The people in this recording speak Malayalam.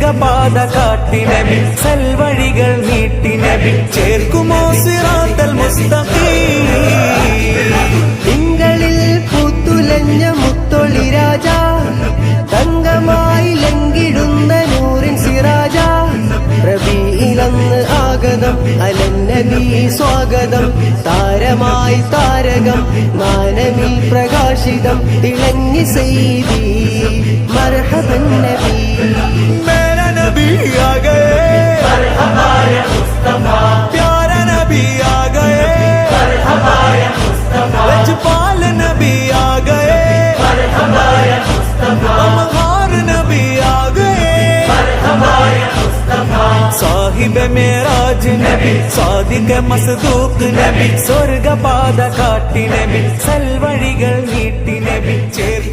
സ്വർഗപാത കാട്ടി നബി സൽവഴികൾ നീട്ടി നബി ചേർക്കുമോ സിറാത്തൽ മുസ്തഖീം തിങ്കളിൽ പൂത്തുലഞ്ഞ മുത്തൊളി രാജ തങ്കമായി ലംഘിടുന്ന നൂറിൻ സിറാജ റബീഇലന്ന് ആഗതം അലന്നബി സ്വാഗതം താരമായി താരകം മാനമിൽ പ്രകാശിതം തിളങ്ങി സൈദി മർഹബൻ നബി മേരാ നബി ആ ഗയേ മർഹബാ യാ മുസ്തഫ പ്യാരാ നബി ആ ഗയേ മർഹബാ യാ മുസ്തഫ ലജ്പാൽ നബി ആ ഗയേ മർഹബാ യാ മുസ്തഫ അംഹാർ നബി ആ ഗയേ മർഹബാ യാ മുസ്തഫ സാഹിബ് മേരാജ് നബി സാദിഖ് മസ്ദൂഖ് നബി സ്വർഗപാത കാട്ടി നബി സൽവഴികൾ നീട്ടി നബി ചേർക്കും